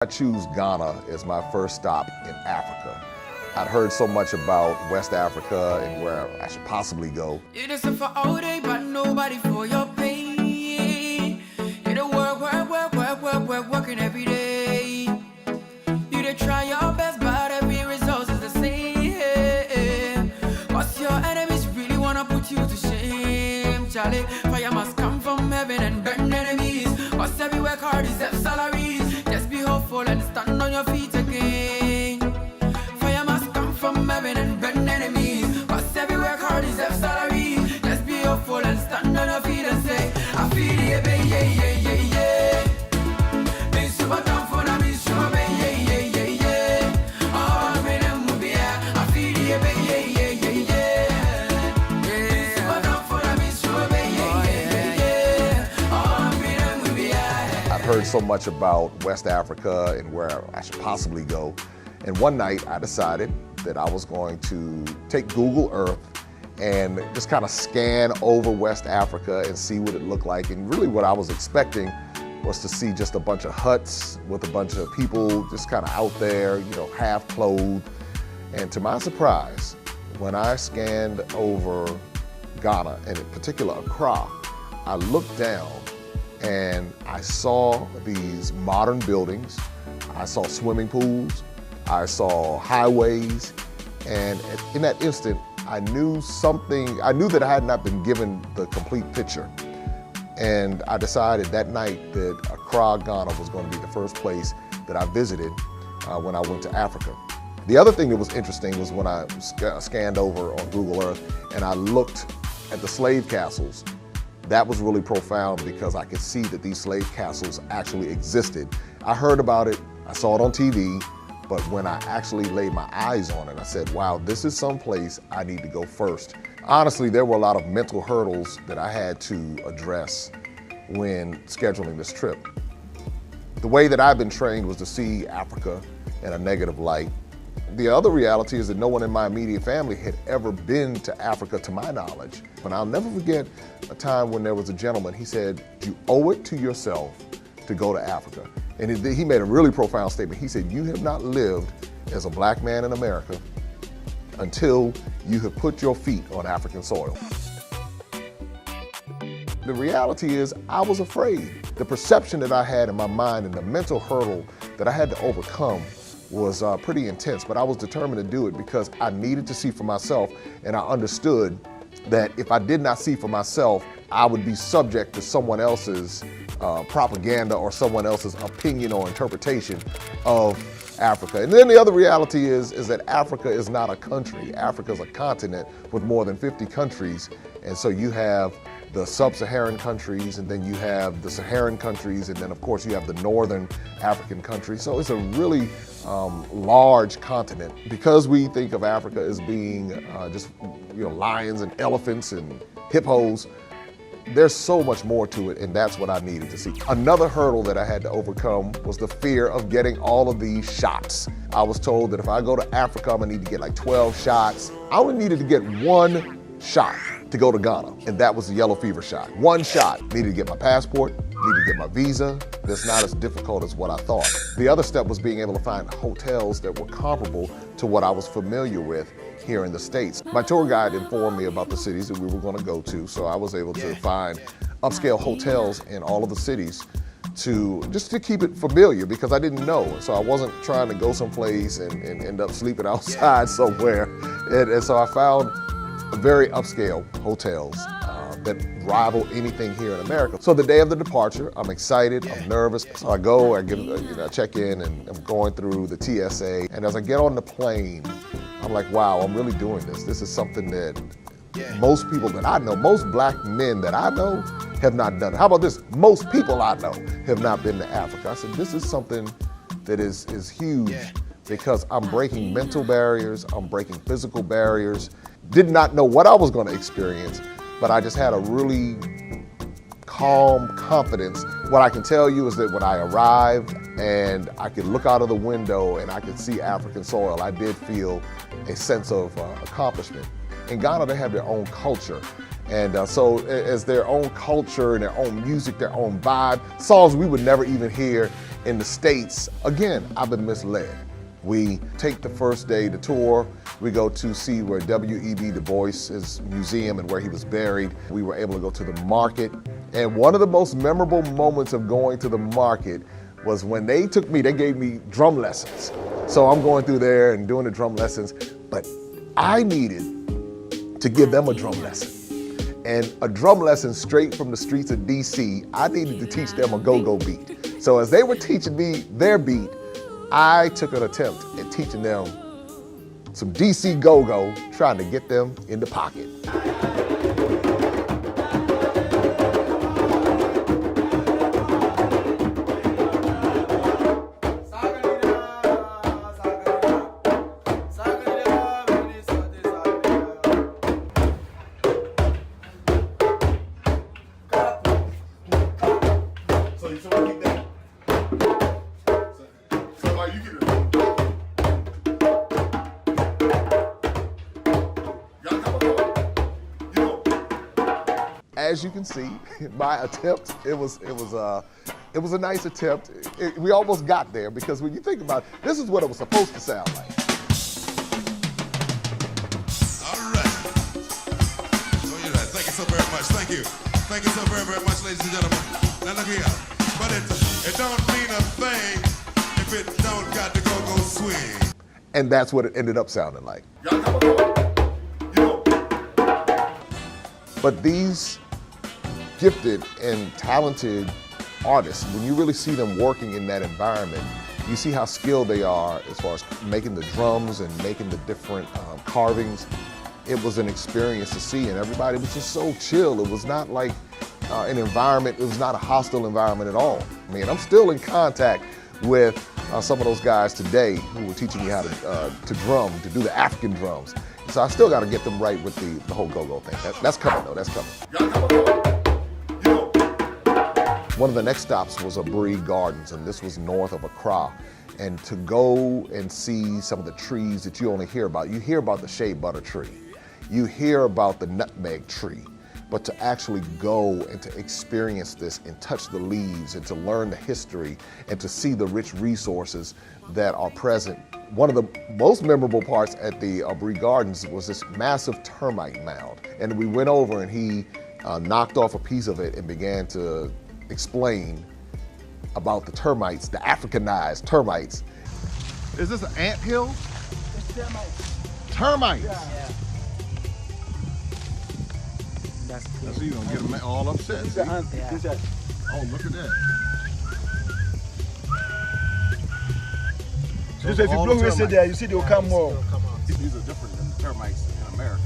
I choose Ghana as my first stop in Africa. I'd heard so much about West Africa and where I should possibly go. You just for all day, but nobody for your pain. You don't work, working every day. You don't try your best, but every result is the same. Cause your enemies really wanna put you to shame. Charlie, fire must come from heaven and burn enemies. Cause every work hard deserves salaries. Just be hopeful and stand on your feet again. Fire must come from heaven and burn enemies. Cause every work hard deserves salaries. Just be hopeful and stand on your feet and say, I feel it, baby, yeah, yeah, yeah, yeah. Be super down for the miss, sure, baby, yeah, yeah, yeah, yeah. Oh, I'm in a movie, yeah. I feel it, baby, yeah, yeah, yeah, yeah. Be super down for the miss, sure, baby, yeah, yeah, yeah, yeah. Oh, I'm in a movie, yeah. I'd heard so much about West Africa and where I should possibly go. And one night I decided that I was going to take Google Earth and just kind of scan over West Africa and see what it looked like. And really what I was expecting was to see just a bunch of huts with a bunch of people just kind of out there, you know, half clothed. And to my surprise, when I scanned over Ghana, and in particular Accra, I looked down and I saw these modern buildings. I saw swimming pools. I saw highways, and in that instant, I knew that I had not been given the complete picture. And I decided that night that Accra, Ghana was going to be the first place that I visited when I went to Africa. The other thing that was interesting was when I scanned over on Google Earth and I looked at the slave castles. That was really profound because I could see that these slave castles actually existed. I heard about it, I saw it on TV, but when I actually laid my eyes on it, I said, wow, this is someplace I need to go first. Honestly, there were a lot of mental hurdles that I had to address when scheduling this trip. The way that I've been trained was to see Africa in a negative light. The other reality is that no one in my immediate family had ever been to Africa to my knowledge. And I'll never forget a time when there was a gentleman, he said, you owe it to yourself to go to Africa. And he made a really profound statement. He said, you have not lived as a black man in America until you have put your feet on African soil. The reality is I was afraid. The perception that I had in my mind and the mental hurdle that I had to overcome was pretty intense, but I was determined to do it because I needed to see for myself, and I understood that if I did not see for myself, I would be subject to someone else's propaganda or someone else's opinion or interpretation of Africa. And then the other reality is that Africa is not a country. Africa is a continent with more than 50 countries. And so you have the sub-Saharan countries, and then you have the Saharan countries, and then of course you have the northern African countries. So it's a really large continent. Because we think of Africa as being just lions and elephants and hippos, there's so much more to it, and that's what I needed to see. Another hurdle that I had to overcome was the fear of getting all of these shots. I was told that if I go to Africa, I'm gonna need to get like 12 shots. I only needed to get one shot to go to Ghana, and that was the yellow fever shot. One shot. Needed to get my passport, needed to get my visa. That's not as difficult as what I thought. The other step was being able to find hotels that were comparable to what I was familiar with here in the States. My tour guide informed me about the cities that we were going to go to, so I was able to find upscale hotels in all of the cities just to keep it familiar, because I didn't know. So I wasn't trying to go someplace and end up sleeping outside somewhere. And so I found very upscale hotels that rival anything here in America. So the day of the departure, I'm excited, I'm nervous. So I go, I check in, and I'm going through the TSA. And as I get on the plane, I'm like, wow, I'm really doing this. This is something that most people that I know, most black men that I know have not done it. How about this? Most people I know have not been to Africa. I said, this is something that is huge because I'm breaking mental barriers, I'm breaking physical barriers. Did not know what I was going to experience, but I just had a really calm confidence. What I can tell you is that when I arrived and I could look out of the window and I could see African soil, I did feel a sense of accomplishment. In Ghana, they have their own culture. And so as their own culture and their own music, their own vibe, songs we would never even hear In the States, again, I've been misled. We take the first day, the tour, we go to see where W.E.B. Du Bois' museum and where he was buried. We were able to go to the market. And one of the most memorable moments of going to the market was when they gave me drum lessons. So I'm going through there and doing the drum lessons, but I needed to give them a drum lesson. And a drum lesson straight from the streets of DC, I needed to teach them a go-go beat. So as they were teaching me their beat, I took an attempt at teaching them some DC go-go, trying to get them in the pocket. As you can see, my attempt, it was a nice attempt. We almost got there because when you think about it, this is what it was supposed to sound like. All right. So you're right. Thank you so very much. Thank you. Thank you so very, very much, ladies and gentlemen. Now look here. But it don't mean a thing if it don't got to go swing. And that's what it ended up sounding like. But these gifted and talented artists, when you really see them working in that environment, you see how skilled they are as far as making the drums and making the different carvings. It was an experience to see, and everybody was just so chill. It was not like an environment, it was not a hostile environment at all. I mean, I'm still in contact with some of those guys today who were teaching me how to drum, to do the African drums. So I still got to get them right with the whole go-go thing. That's coming though, that's coming. One of the next stops was Abri Gardens, and this was north of Accra. And to go and see some of the trees that you only hear about. You hear about the shea butter tree. You hear about the nutmeg tree. But to actually go and to experience this and touch the leaves and to learn the history and to see the rich resources that are present. One of the most memorable parts at the Abri Gardens was this massive termite mound. And we went over and he knocked off a piece of it and began to explain about the termites, the Africanized termites. Is this an ant hill? It's termites. Termites? Yeah. That's cool. So you gonna get them all upset. These are ants. Yeah. These are. Oh, look at that. So if you blow away there, you see they will come more. These are different than the termites in America.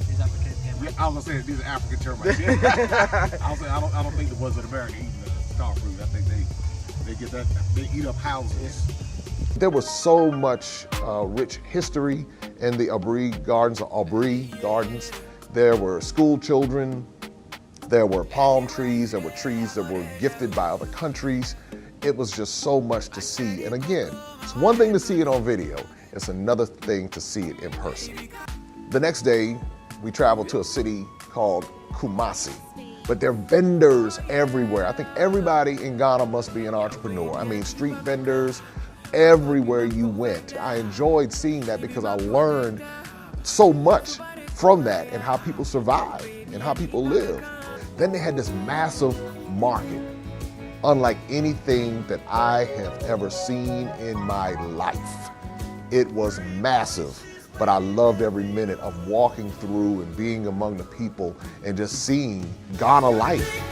These African termites. I was gonna say these are African termites. I don't think the ones in America eating the star fruit. I think they eat up houses. There was so much rich history in the Abri Gardens, or Abri Gardens. There were school children, there were palm trees, there were trees that were gifted by other countries. It was just so much to see. And again, it's one thing to see it on video, it's another thing to see it in person. The next day, we traveled to a city called Kumasi. But there are vendors everywhere. I think everybody in Ghana must be an entrepreneur. I mean, street vendors, everywhere you went. I enjoyed seeing that because I learned so much from that and how people survive and how people live. Then they had this massive market, unlike anything that I have ever seen in my life. It was massive, but I loved every minute of walking through and being among the people and just seeing Ghana life.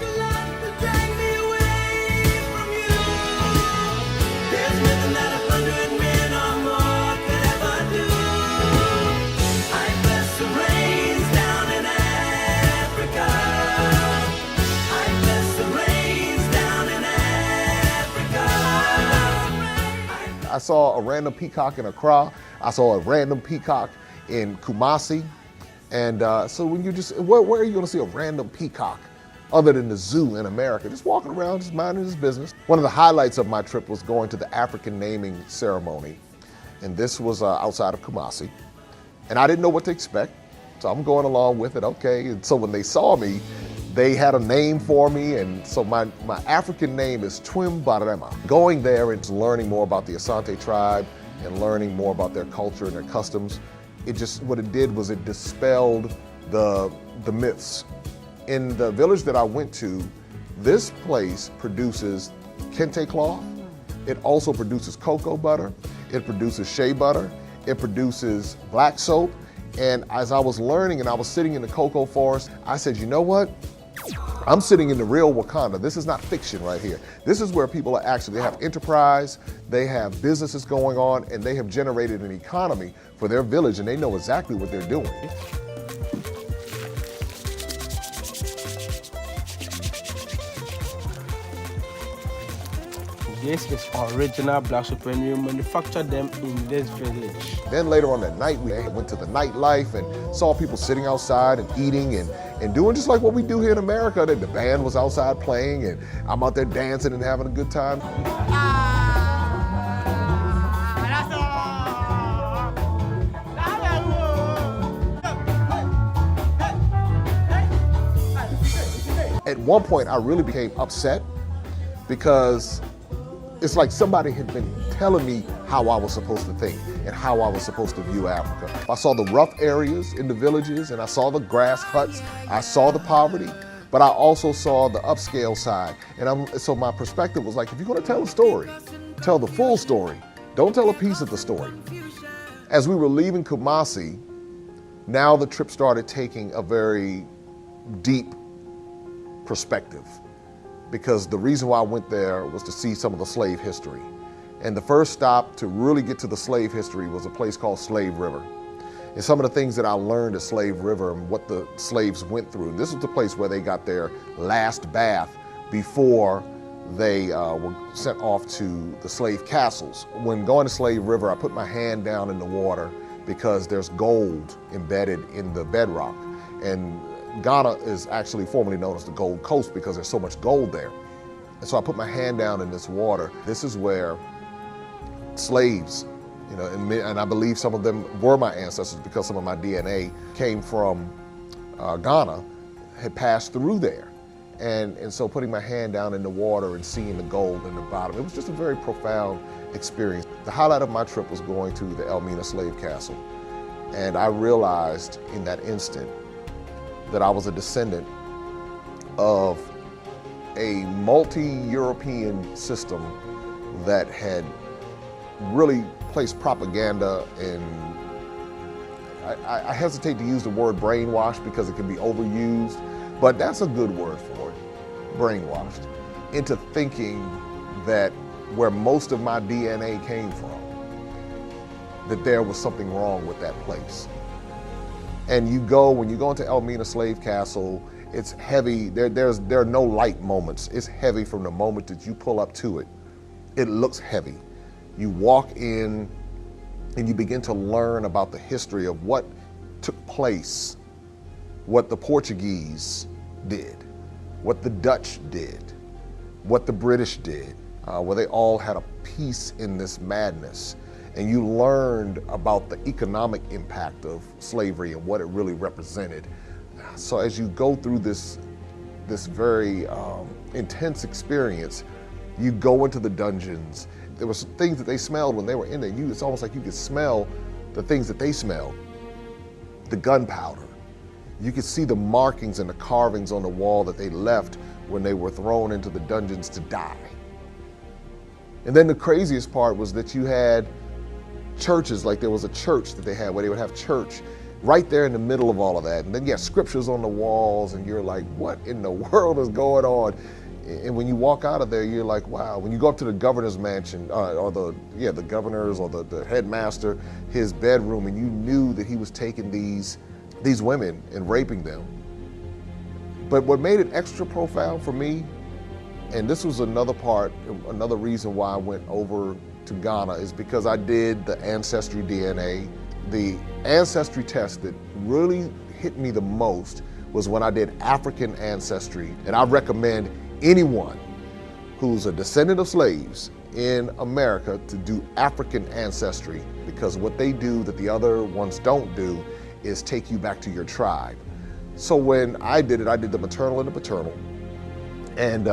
I saw a random peacock in Accra. I saw a random peacock in Kumasi. And so when you just, where are you gonna see a random peacock other than the zoo in America? Just walking around, just minding his business. One of the highlights of my trip was going to the African naming ceremony. And this was outside of Kumasi. And I didn't know what to expect. So I'm going along with it, okay. And so when they saw me, They had a name for me, and so my African name is Twim Barema. Going there and learning more about the Asante tribe and learning more about their culture and their customs, what it did was it dispelled the myths. In the village that I went to, this place produces kente cloth. It also produces cocoa butter. It produces shea butter. It produces black soap. And as I was learning and I was sitting in the cocoa forest, I said, you know what? I'm sitting in the real Wakanda. This is not fiction right here. This is where people are actually, they have enterprise, they have businesses going on, and they have generated an economy for their village, and they know exactly what they're doing. This is original black soap and we manufacture them in this village. Then later on that night, we went to the nightlife and saw people sitting outside and eating and doing just like what we do here in America. The band was outside playing and I'm out there dancing and having a good time. At one point, I really became upset because it's like somebody had been telling me how I was supposed to think and how I was supposed to view Africa. I saw the rough areas in the villages and I saw the grass huts, I saw the poverty, but I also saw the upscale side. And so my perspective was like, if you're gonna tell a story, tell the full story. Don't tell a piece of the story. As we were leaving Kumasi, now the trip started taking a very deep perspective, because the reason why I went there was to see some of the slave history. And the first stop to really get to the slave history was a place called Slave River. And some of the things that I learned at Slave River and what the slaves went through. And this was the place where they got their last bath before they were sent off to the slave castles. When going to Slave River, I put my hand down in the water because there's gold embedded in the bedrock. And Ghana is actually formerly known as the Gold Coast because there's so much gold there. And so I put my hand down in this water. This is where slaves, and I believe some of them were my ancestors because some of my DNA came from Ghana, had passed through there. And so putting my hand down in the water and seeing the gold in the bottom, it was just a very profound experience. The highlight of my trip was going to the Elmina Slave Castle. And I realized in that instant that I was a descendant of a multi-European system that had really placed propaganda and I hesitate to use the word brainwashed because it can be overused, but that's a good word for it, brainwashed, into thinking that where most of my DNA came from, that there was something wrong with that place. And when you go into Elmina Slave Castle, it's heavy. There are no light moments. It's heavy from the moment that you pull up to it. It looks heavy. You walk in and you begin to learn about the history of what took place, what the Portuguese did, what the Dutch did, what the British did, where they all had a piece in this madness. And you learned about the economic impact of slavery and what it really represented. So as you go through this very intense experience, you go into the dungeons. There were some things that they smelled when they were in there. It's almost like you could smell the things that they smelled. The gunpowder. You could see the markings and the carvings on the wall that they left when they were thrown into the dungeons to die. And then the craziest part was that you had churches, like there was a church that they had where they would have church right there in the middle of all of that. And then you have scriptures on the walls and you're like, what in the world is going on? And when you walk out of there, you're like, wow. When you go up to the governor's mansion, or the governor's or the headmaster, his bedroom, and you knew that he was taking these women and raping them. But what made it extra profound for me, and this was another reason why I went over to Ghana, is because I did the ancestry DNA. The ancestry test that really hit me the most was when I did African ancestry. And I recommend anyone who's a descendant of slaves in America to do African ancestry, because what they do that the other ones don't do is take you back to your tribe. So when I did it, I did the maternal and the paternal. And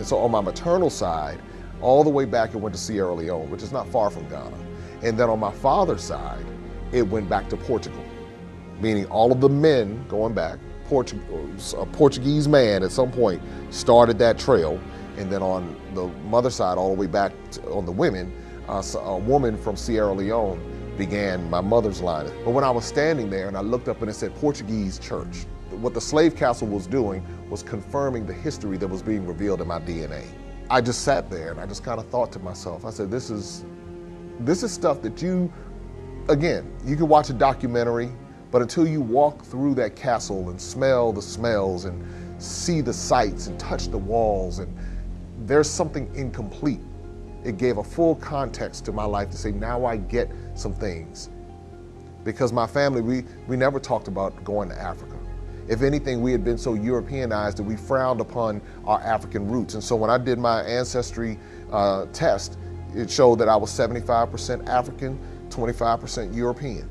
so on my maternal side, all the way back it went to Sierra Leone, which is not far from Ghana. And then on my father's side, it went back to Portugal, meaning all of the men going back, a Portuguese man at some point started that trail. And then on the mother's side, all the way back on the women, a woman from Sierra Leone began my mother's line. But when I was standing there and I looked up and it said Portuguese church, what the slave castle was doing was confirming the history that was being revealed in my DNA. I just sat there and I just kind of thought to myself, I said, this is stuff that you can watch a documentary, but until you walk through that castle and smell the smells and see the sights and touch the walls, and there's something incomplete. It gave a full context to my life to say, now I get some things. Because my family, we never talked about going to Africa. If anything, we had been so Europeanized that we frowned upon our African roots. And so when I did my ancestry test, it showed that I was 75% African, 25% European.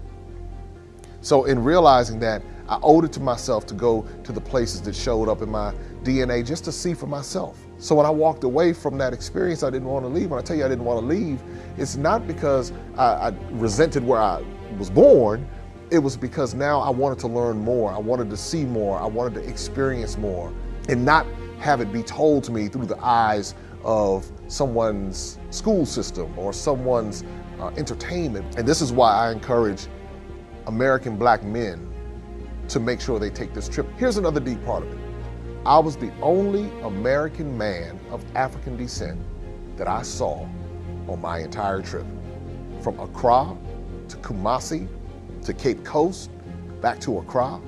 So in realizing that, I owed it to myself to go to the places that showed up in my DNA just to see for myself. So when I walked away from that experience, I didn't want to leave. When I tell you I didn't want to leave, it's not because I resented where I was born. It was because now I wanted to learn more. I wanted to see more. I wanted to experience more and not have it be told to me through the eyes of someone's school system or someone's entertainment. And this is why I encourage American black men to make sure they take this trip. Here's another deep part of it. I was the only American man of African descent that I saw on my entire trip. From Accra to Kumasi to Cape Coast, back to Accra,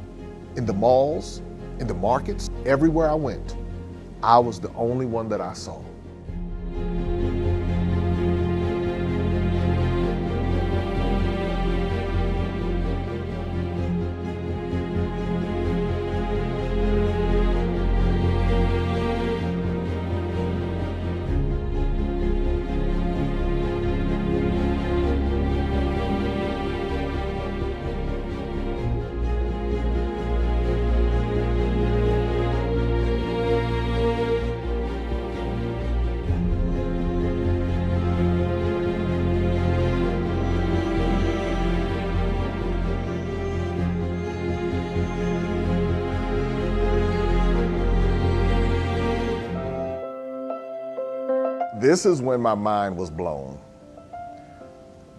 in the malls, in the markets, everywhere I went, I was the only one that I saw. This is when my mind was blown,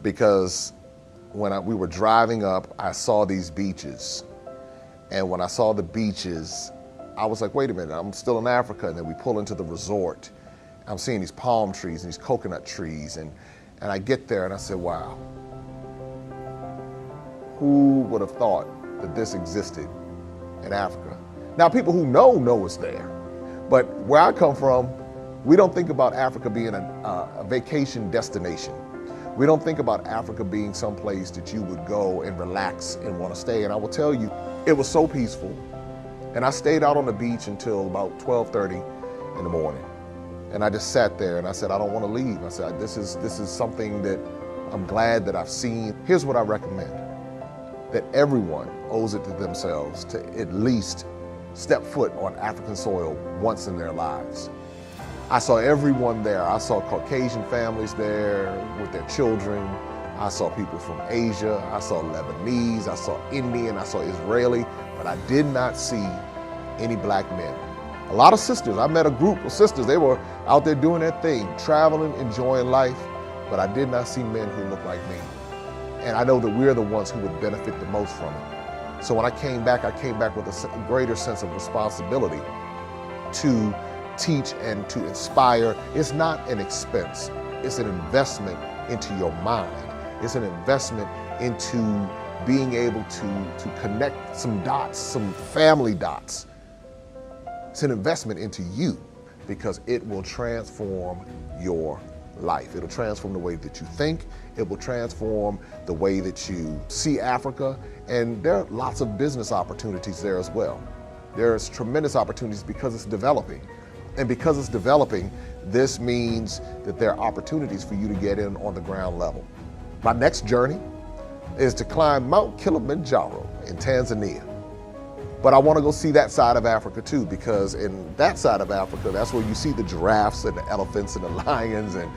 because when we were driving up, I saw these beaches. And when I saw the beaches, I was like, wait a minute, I'm still in Africa. And then we pull into the resort. I'm seeing these palm trees and these coconut trees. And I get there and I said, wow, who would have thought that this existed in Africa? Now, people who know it's there. But where I come from, we don't think about Africa being a vacation destination. We don't think about Africa being someplace that you would go and relax and want to stay. And I will tell you, it was so peaceful. And I stayed out on the beach until about 12:30 in the morning. And I just sat there and I said, I don't want to leave. I said, this is something that I'm glad that I've seen. Here's what I recommend, that everyone owes it to themselves to at least step foot on African soil once in their lives. I saw everyone there. I saw Caucasian families there with their children. I saw people from Asia. I saw Lebanese. I saw Indian. I saw Israeli. But I did not see any black men. A lot of sisters. I met a group of sisters. They were out there doing their thing, traveling, enjoying life. But I did not see men who looked like me. And I know that we're the ones who would benefit the most from it. So when I came back with a greater sense of responsibility to teach and to inspire. It's not an expense. It's an investment into your mind. It's an investment into being able to connect some dots, some family dots. It's an investment into you, because it will transform your life. It'll transform the way that you think. It will transform the way that you see Africa. And there are lots of business opportunities there as well. There's tremendous opportunities because it's developing. And because it's developing, this means that there are opportunities for you to get in on the ground level. My next journey is to climb Mount Kilimanjaro in Tanzania. But I want to go see that side of Africa too, because in that side of Africa, that's where you see the giraffes and the elephants and the lions, and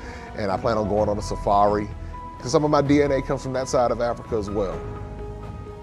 I plan on going on a safari, because some of my DNA comes from that side of Africa as well.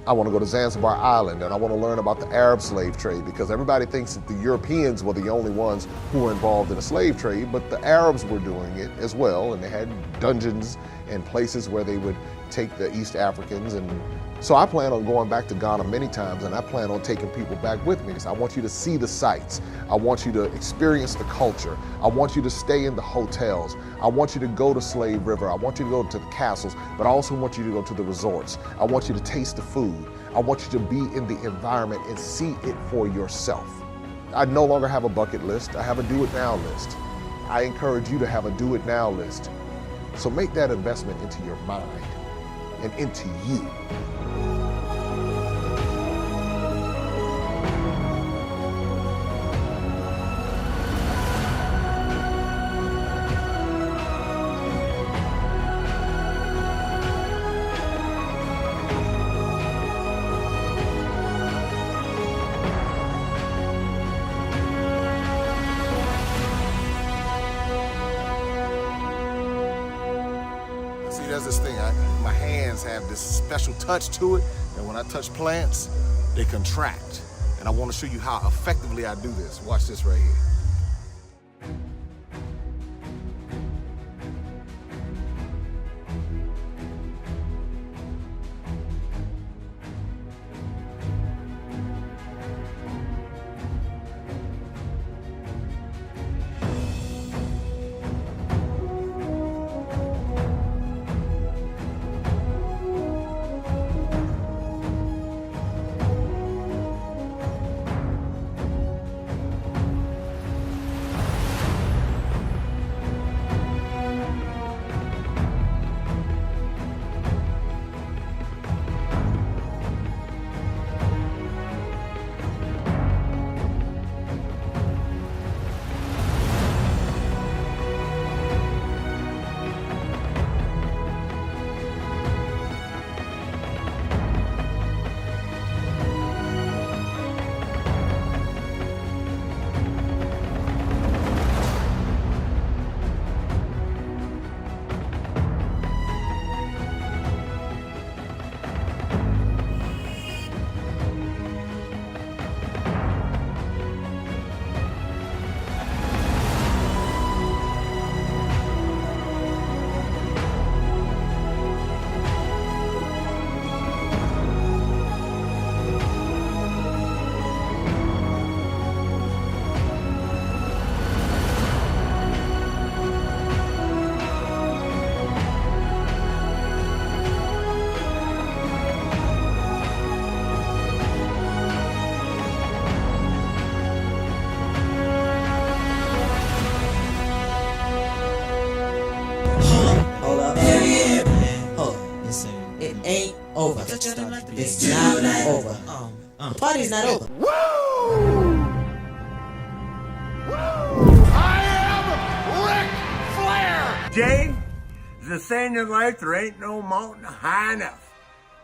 I want to go to Zanzibar Island, and I want to learn about the Arab slave trade, because everybody thinks that the Europeans were the only ones who were involved in the slave trade, but the Arabs were doing it as well, and they had dungeons and places where they would take the East Africans. And so I plan on going back to Ghana many times, and I plan on taking people back with me. So I want you to see the sights. I want you to experience the culture. I want you to stay in the hotels. I want you to go to Slave River. I want you to go to the castles, but I also want you to go to the resorts. I want you to taste the food. I want you to be in the environment and see it for yourself. I no longer have a bucket list. I have a do it now list. I encourage you to have a do it now list. So make that investment into your mind and into you. See, there's this thing, my hands have this special touch to it, and when I touch plants, they contract. And I want to show you how effectively I do this. Watch this right here. ain't over. It's not over. The party's not over. Woo! I am Ric Flair! Dave, there's a saying in life, there ain't no mountain high enough.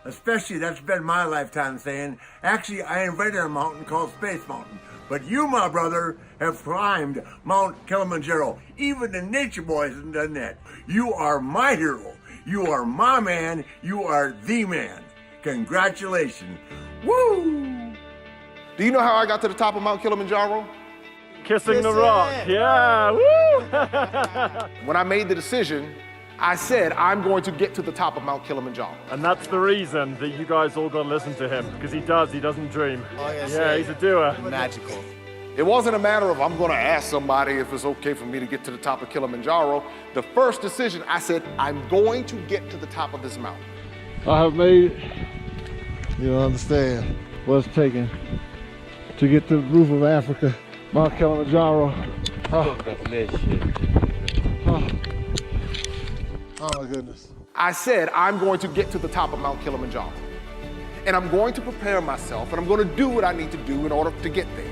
Especially, that's been my lifetime saying. Actually, I invented a mountain called Space Mountain. But you, my brother, have climbed Mount Kilimanjaro. Even the Nature Boy hasn't done that. You are my hero. You are my man. You are the man. Congratulations. Woo! Do you know how I got to the top of Mount Kilimanjaro? Kissing the rock. Yeah. Woo! When I made the decision, I said, I'm going to get to the top of Mount Kilimanjaro. And that's the reason that you guys all got to listen to him, because he doesn't dream. Oh, yes, yeah, he's a doer. Magical. It wasn't a matter of I'm going to ask somebody if it's okay for me to get to the top of Kilimanjaro. The first decision, I said, I'm going to get to the top of this mountain. I have made, you don't understand what it's taken to get to the roof of Africa, Mount Kilimanjaro. Oh my goodness. I said, I'm going to get to the top of Mount Kilimanjaro. And I'm going to prepare myself, and I'm going to do what I need to do in order to get there.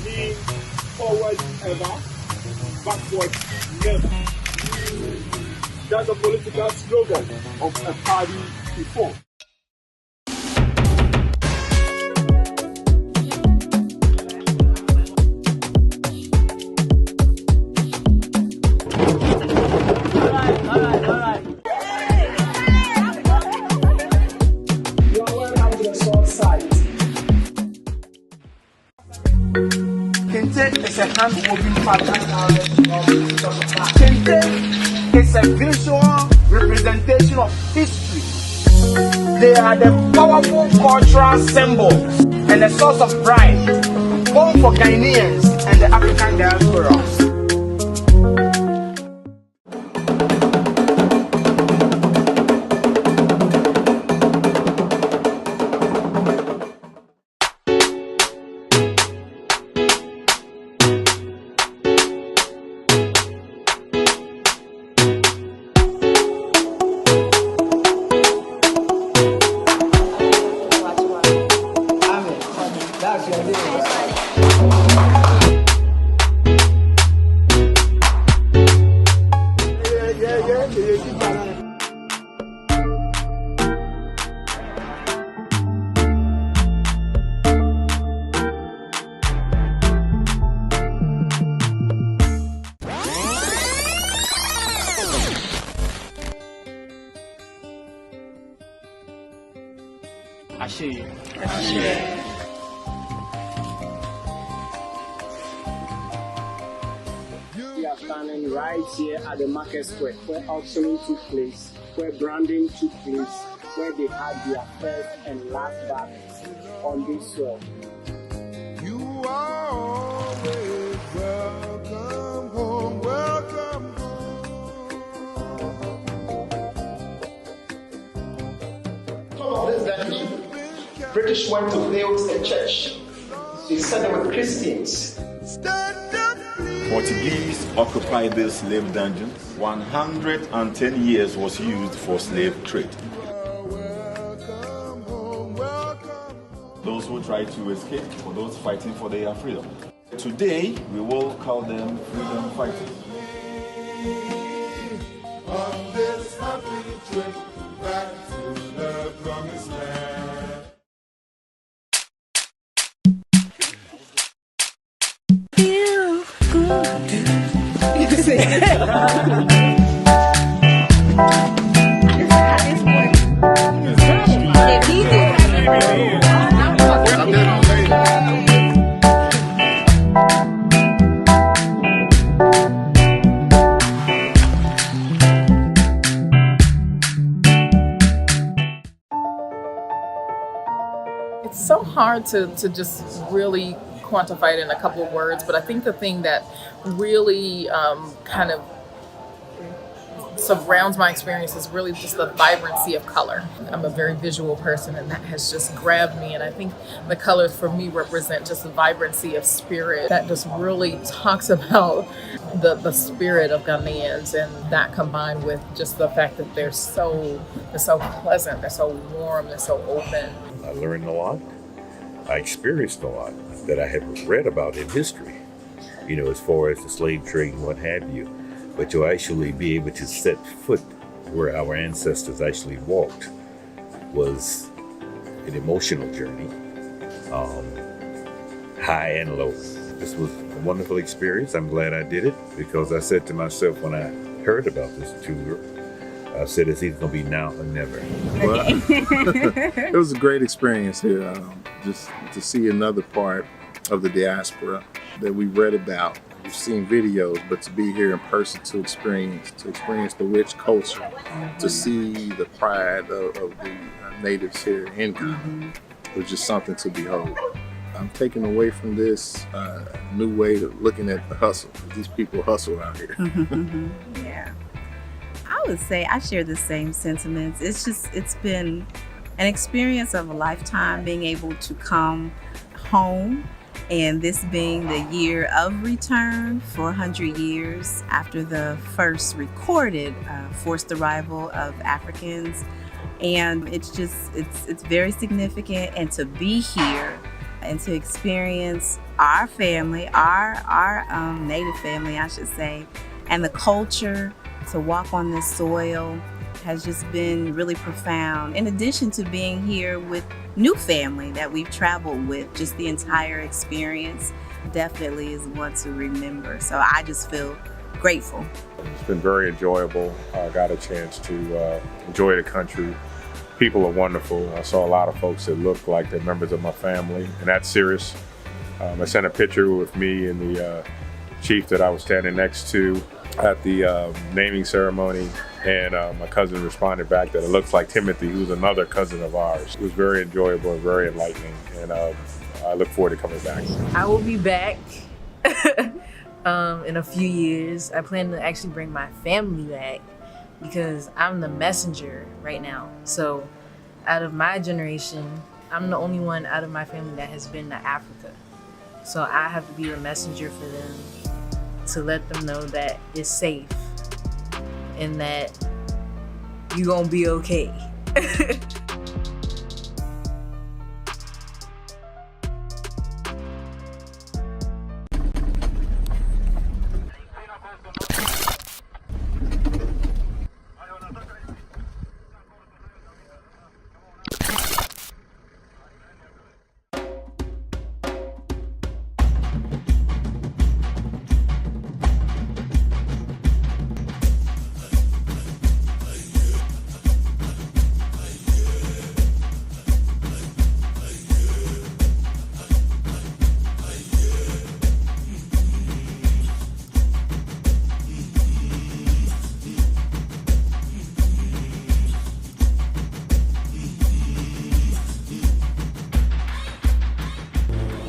Lean forward ever, backward never. That's the political slogan of a party before. Kente is a hand-woven pattern. Kente is a visual representation of history. They are the powerful cultural symbol and a source of pride, both for Ghanaians and the African diaspora. Ashe. We are standing right here at the market square where auctioning took place, where branding took place, where they had their first and last battles on this soil. You are always welcome home, welcome Some of this venue, British went to build a church. They said they were Christians. Portuguese occupied these slave dungeons. 110 years was used for slave trade. Those who tried to escape, for those fighting for their freedom. Today, we will call them freedom fighters. on this happy trip back to the promised land. Feel good. You see It's so hard to just really quantify it in a couple of words, but I think the thing that really kind of surrounds my experience is really just the vibrancy of color. I'm a very visual person, and that has just grabbed me, and I think the colors for me represent just the vibrancy of spirit that just really talks about the spirit of Ghanaians, and that combined with just the fact that they're so pleasant, they're so warm, they're so open. I learned a lot. I experienced a lot that I had read about in history, you know, as far as the slave trade and what have you. But to actually be able to set foot where our ancestors actually walked was an emotional journey, high and low. This was a wonderful experience. I'm glad I did it, because I said to myself when I heard about this tour, I said it's either going to be now or never. Well, it was a great experience here, just to see another part of the diaspora that we read about. We've seen videos, but to be here in person to experience the rich culture, to see the pride of the natives here in Ghana, was just something to behold. I'm taking away from this a new way of looking at the hustle. These people hustle out here. Yeah. I would say I share the same sentiments. It's been an experience of a lifetime being able to come home, and this being the year of return, 400 years after the first recorded forced arrival of Africans And it's very significant. And to be here and to experience our family, our native family, I should say, and the culture, to walk on this soil has just been really profound. In addition to being here with new family that we've traveled with, just the entire experience definitely is one to remember. So I just feel grateful. It's been very enjoyable. I got a chance to enjoy the country. People are wonderful. I saw a lot of folks that look like they're members of my family, and that's serious. I sent a picture with me and the chief that I was standing next to at the naming ceremony, and my cousin responded back that it looks like Timothy, who's another cousin of ours. It was very enjoyable and very enlightening, and I look forward to coming back. I will be back in a few years. I plan to actually bring my family back because I'm the messenger right now. So out of my generation, I'm the only one out of my family that has been to Africa. So I have to be the messenger for them to let them know that it's safe and that you're gonna be okay.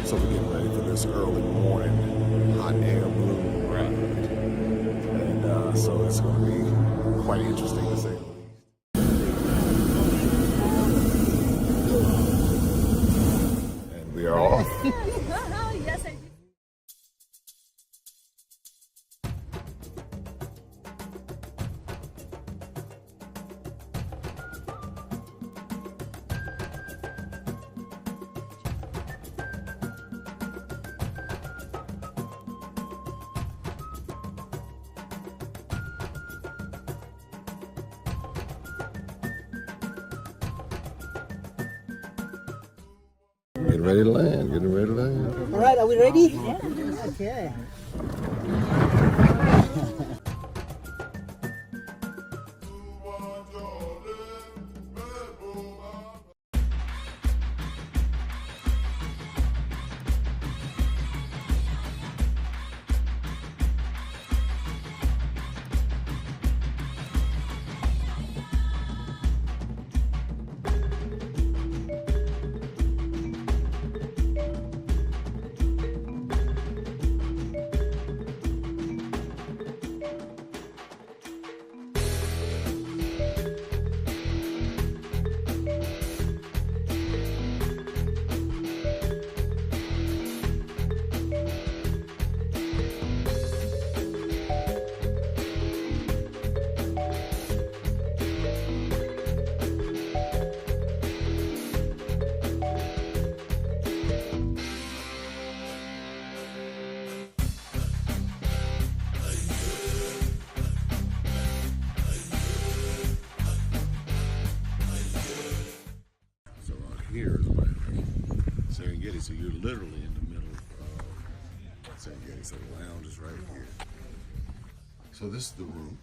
So we're getting ready for this early morning hot air balloon ride. And so it's going to be quite interesting to say. And we are off. Yes, I do. Getting ready to land, getting ready to land. All right, are we ready? Yeah. Okay. Here is like Serengeti, so you're literally in the middle of Serengeti, so the lounge is right here. So this is the room.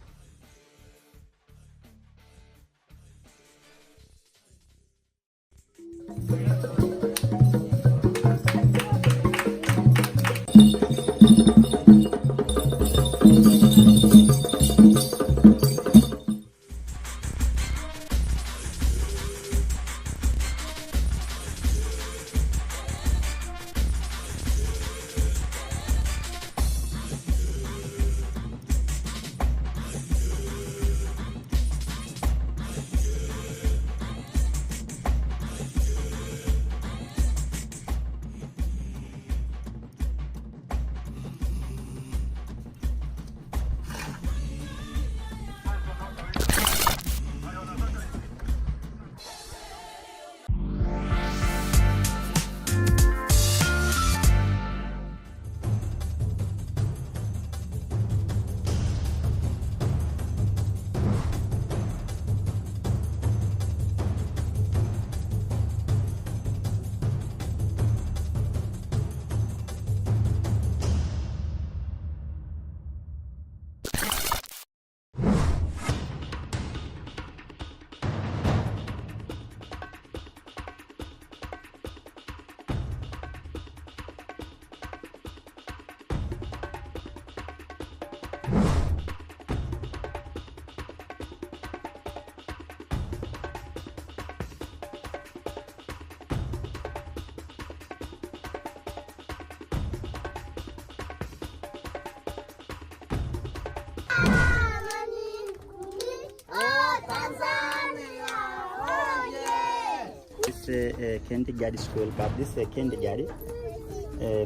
It's a kindergarten school, but this is a kindergarten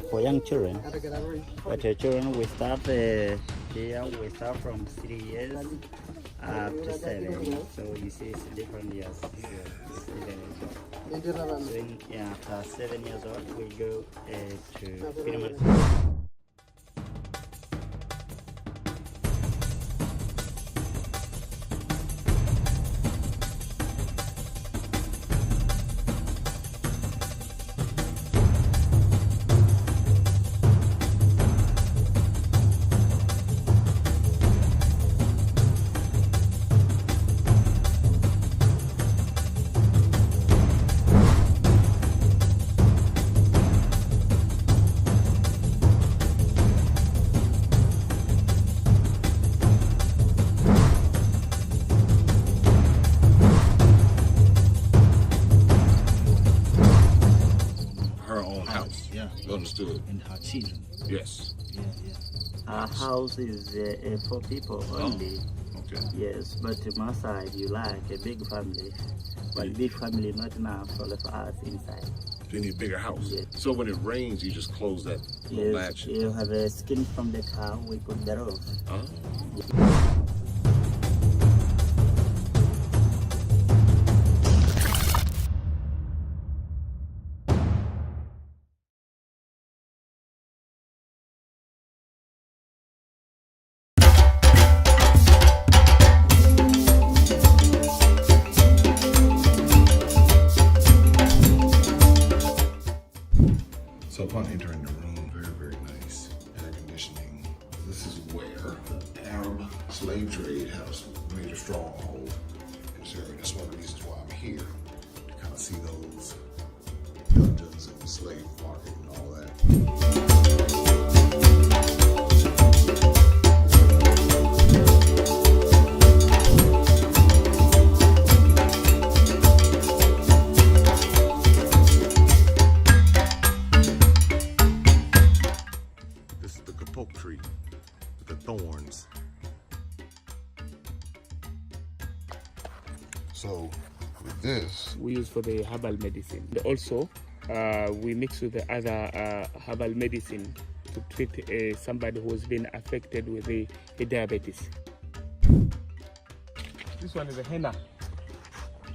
for young children. But children we start here. We start from 3 years up to 7. So you see, it's different years. So after 7 years old, we go to primary. Understood. And her children. Yes. Our house is for people only. Okay. Yes, but my side you like a big family, but big family not enough for us inside. You need a bigger house. Yes. So when it rains, you just close that little latch. You have a skin from the car. We put that off. So upon entering the room, very, very nice air conditioning. This is where the Arab slave trade had a major stronghold in this area. That's one of the reasons why I'm here, to kind of see those dungeons and the slave market and all that. Tree with the thorns. So with this, we use for the herbal medicine. Also, we mix with the other herbal medicine to treat somebody who has been affected with the diabetes. This one is a henna.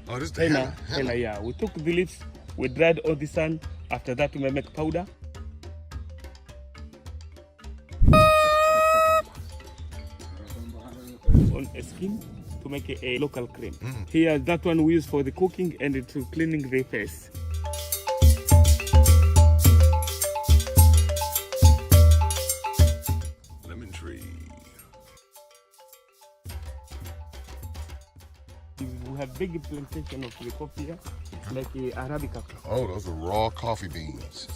Oh, this is the henna. Henna, yeah. We took the leaves, we dried all the sun. After that, we make powder. On a skin to make a local cream. Here, that one we use for the cooking and to cleaning the face. Lemon tree. We have big plantation of the coffee here, like Arabica. Oh, those are raw coffee beans.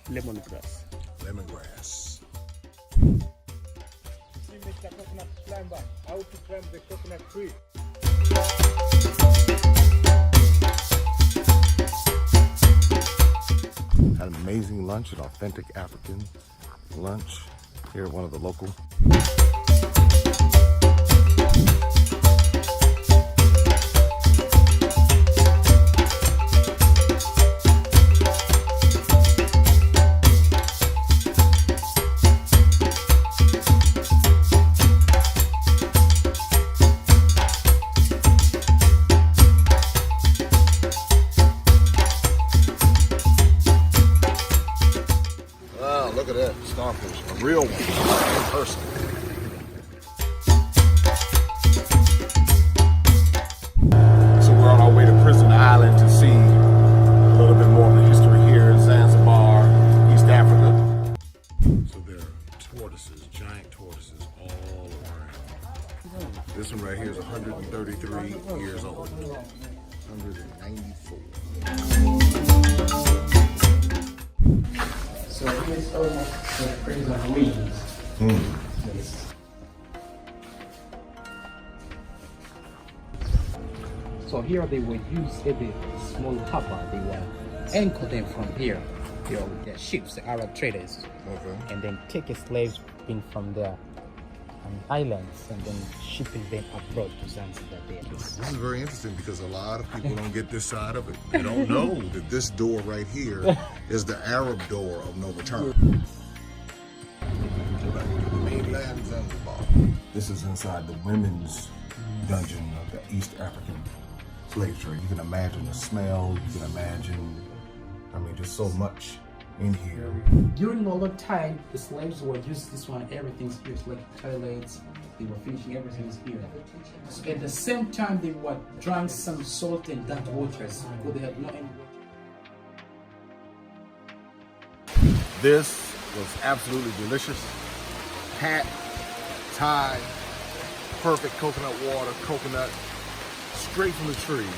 Lemongrass. Lemongrass. Mr. Coconut Climber, how to climb the coconut tree. Had an amazing lunch, an authentic African lunch here at one of the local. Look at that starfish, a real one, in person. So we're on our way to Prison Island to see a little bit more of the history here in Zanzibar, East Africa. So there are tortoises, giant tortoises all around. This one right here is 133 years old. 194. So here's almost the prison ruins. Yes. So here they would use every small harbor. They will anchor them from here, with their ships, the Arab traders, and then take a slave in from there islands and then shipping them abroad to Zanzibar there. This is very interesting because a lot of people don't get this side of it. They don't know that this door right here is the Arab door of no return. Mainland Zanzibar. This is inside the women's dungeon of the East African slave trade. You can imagine the smell, you can imagine, I mean, just so much in here. During all the time, the slaves were used this one, everything's here, it's like toilets, they were finishing everything's here. So at the same time, they were drawing some salt and that waters because they had no any water. This was absolutely delicious. Hat, Thai, perfect coconut water, coconut, straight from the tree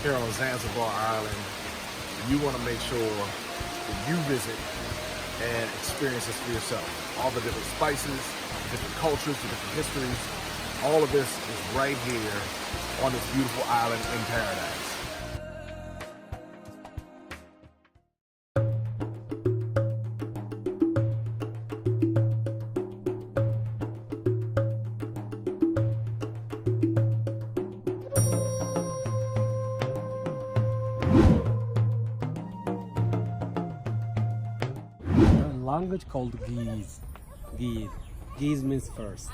here on Zanzibar Island. You want to make sure that you visit and experience this for yourself. All the different spices, different cultures, the different histories, all of this is right here on this beautiful island in paradise. Language called Geese. Geese means first.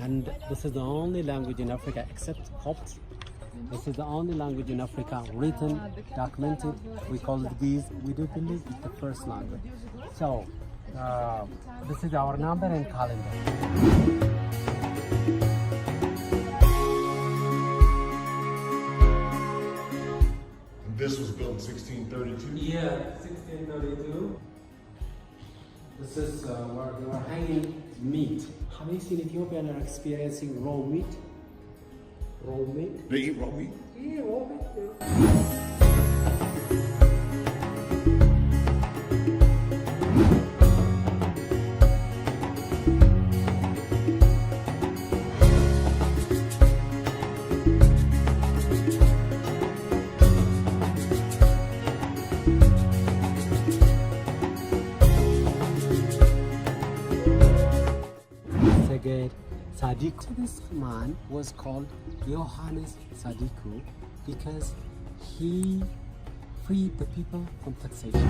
And this is the only language in Africa except Copts. This is the only language in Africa written, documented. We call it Geese. We do believe it's the first language. So, this is our number and calendar. This was built in 1632? Yeah, 1632. This is where they were hanging meat. Have you seen Ethiopians are experiencing raw meat? Raw meat? They eat raw meat? Yeah, raw meat. Sadiku. This man was called Johannes Sadiku because he freed the people from taxation.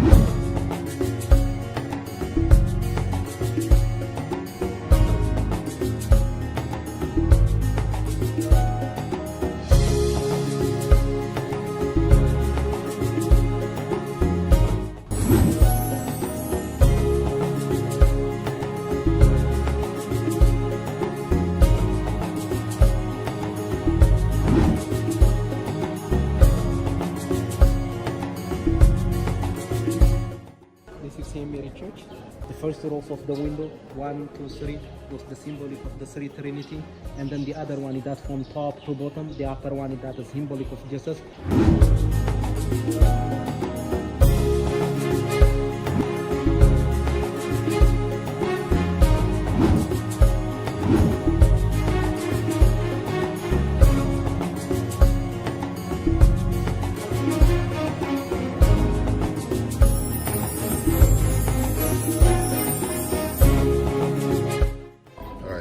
Church. The first rows of the window, 1, 2, 3, was the symbolic of the three Trinity, and then the other one is that from top to bottom, the upper one is that the symbolic of Jesus.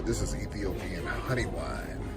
This is Ethiopian honey wine.